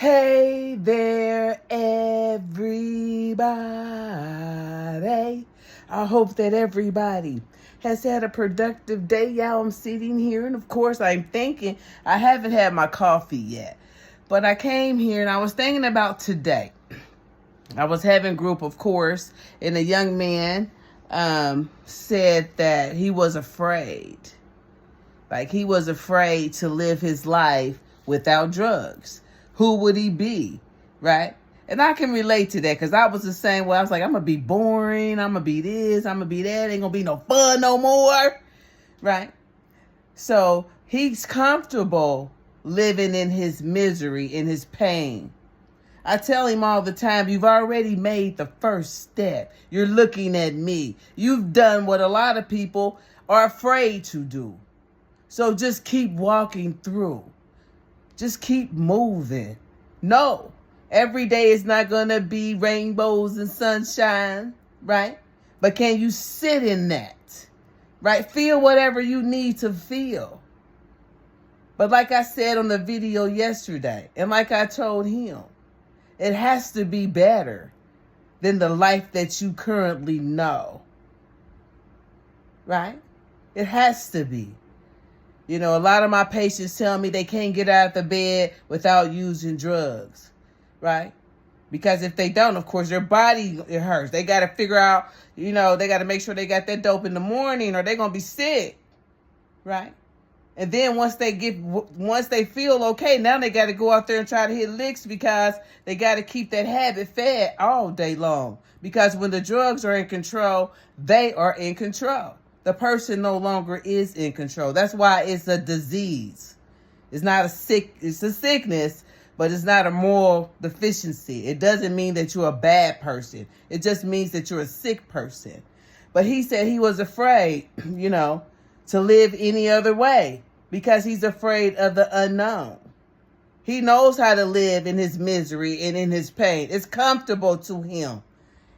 Hey there, everybody. I hope that everybody has had a productive day. Y'all, I'm sitting here, and of course, I'm thinking I haven't had my coffee yet. But I came here, and I was thinking about today. I was having group, of course, and a young man said that he was afraid. Like, he was afraid to live his life without drugs. Who would he be, right? And I can relate to that because I was the same way. I was like, I'm going to be boring. I'm going to be this. I'm going to be that. Ain't going to be no fun no more, right? So he's comfortable living in his misery, in his pain. I tell him all the time, you've already made the first step. You're looking at me. You've done what a lot of people are afraid to do. So just keep walking through. Just keep moving. No, every day is not going to be rainbows and sunshine, right? But can you sit in that, right? Feel whatever you need to feel. But like I said on the video yesterday, and like I told him, it has to be better than the life that you currently know, right? It has to be. You know, a lot of my patients tell me they can't get out of the bed without using drugs, right? Because if they don't, of course, their body, it hurts. They got to figure out, they got to make sure they got that dope in the morning or they're going to be sick, right? And then once they feel okay, now they got to go out there and try to hit licks because they got to keep that habit fed all day long. Because when the drugs are in control, they are in control. The person no longer is in control. That's why it's a disease. It's a sickness, but it's not a moral deficiency. It doesn't mean that you're a bad person. It just means that you're a sick person. But he said he was afraid, to live any other way because he's afraid of the unknown. He knows how to live in his misery and in his pain. It's comfortable to him.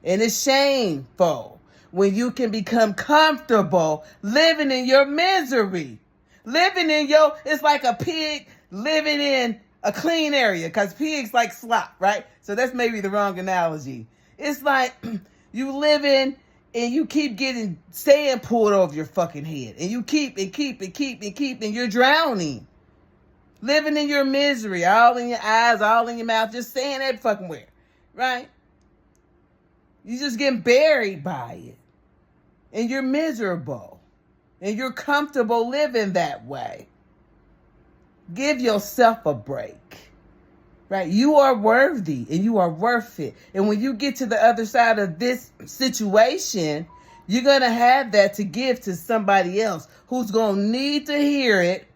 And it's shameful when you can become comfortable living in your misery. It's like a pig living in a clean area because pigs like slop, right? So that's maybe the wrong analogy. It's like you living and you keep getting sand pulled over your fucking head. And you keep, and you're drowning. Living in your misery, all in your eyes, all in your mouth, just saying that fucking word, right? You just getting buried by it. And you're miserable. And you're comfortable living that way. Give yourself a break. Right? You are worthy and you are worth it. And when you get to the other side of this situation, you're going to have that to give to somebody else who's going to need to hear it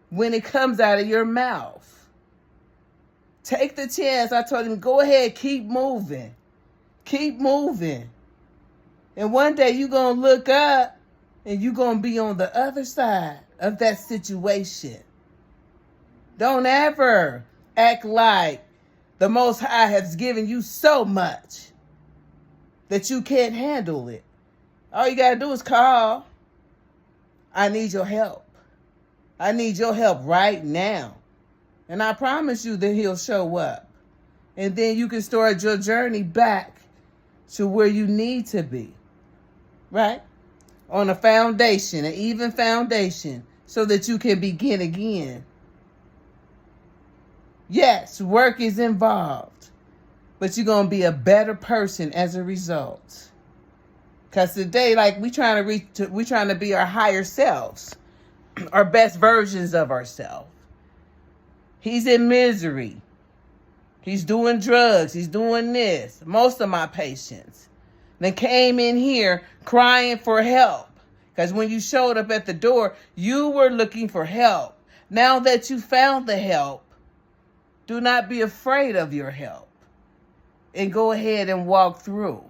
when it comes out of your mouth. Take the chance. I told him, go ahead, keep moving. Keep moving. And one day you're going to look up and you're going to be on the other side of that situation. Don't ever act like the Most High has given you so much that you can't handle it. All you got to do is call. I need your help. I need your help right now. And I promise you that he'll show up. And then you can start your journey back to where you need to be. Right? On a foundation, an even foundation, so that you can begin again. Yes, work is involved, but you're going to be a better person as a result. Because today, like, we're trying to be our higher selves, our best versions of ourselves. He's in misery. He's doing drugs. He's doing this. Most of my patients. They came in here crying for help. Because when you showed up at the door, you were looking for help. Now that you found the help, do not be afraid of your help. And go ahead and walk through.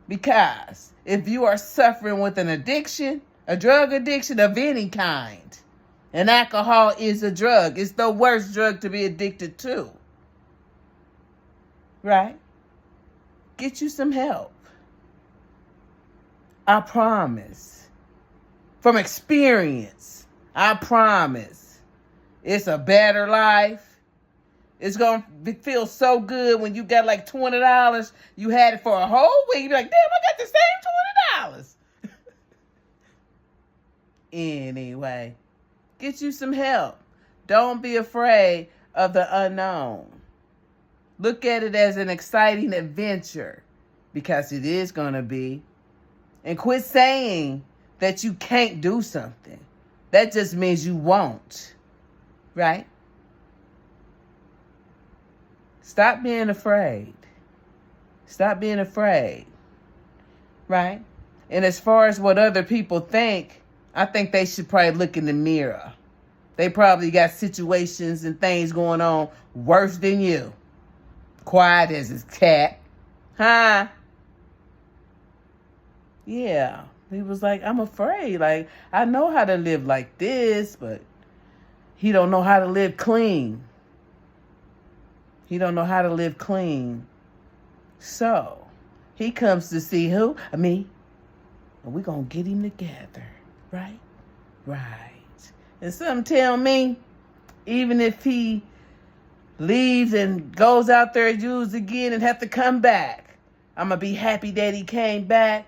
Because if you are suffering with an addiction, a drug addiction of any kind, and alcohol is a drug, it's the worst drug to be addicted to. Right? Get you some help. I promise. From experience, I promise. It's a better life. It's going to feel so good when you got like $20. You had it for a whole week. You're like, damn, I got the same $20. Anyway, get you some help. Don't be afraid of the unknown. Look at it as an exciting adventure, because it is going to be. And quit saying that you can't do something. That just means you won't. Right? Stop being afraid. Stop being afraid. Right? And as far as what other people think, I think they should probably look in the mirror. They probably got situations and things going on worse than you. Quiet as his cat. Huh? Yeah. He was like, I'm afraid. Like, I know how to live like this, but he don't know how to live clean. He don't know how to live clean. So, he comes to see who? Me. And we're going to get him together. Right? Right. And some tell me, even if he leaves and goes out there and use again and have to come back, I'm going to be happy that he came back.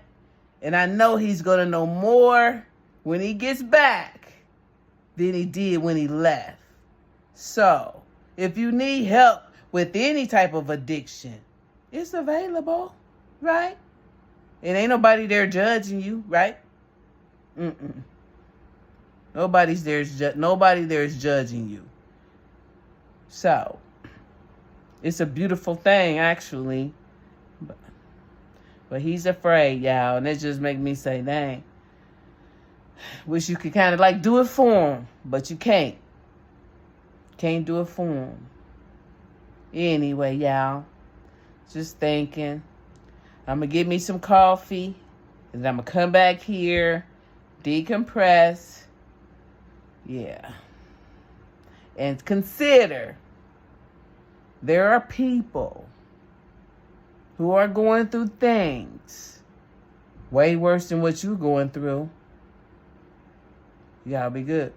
And I know he's going to know more when he gets back than he did when he left. So, if you need help with any type of addiction, it's available, right? And ain't nobody there judging you, right? Nobody there is judging you. So, it's a beautiful thing, actually. But he's afraid, y'all. And it just make me say, dang. Wish you could kind of like do it for him. But you can't. Can't do it for him. Anyway, y'all. Just thinking. I'm going to get me some coffee. And I'm going to come back here. Decompress. Yeah. And consider. There are people who are going through things way worse than what you're going through. Y'all be good.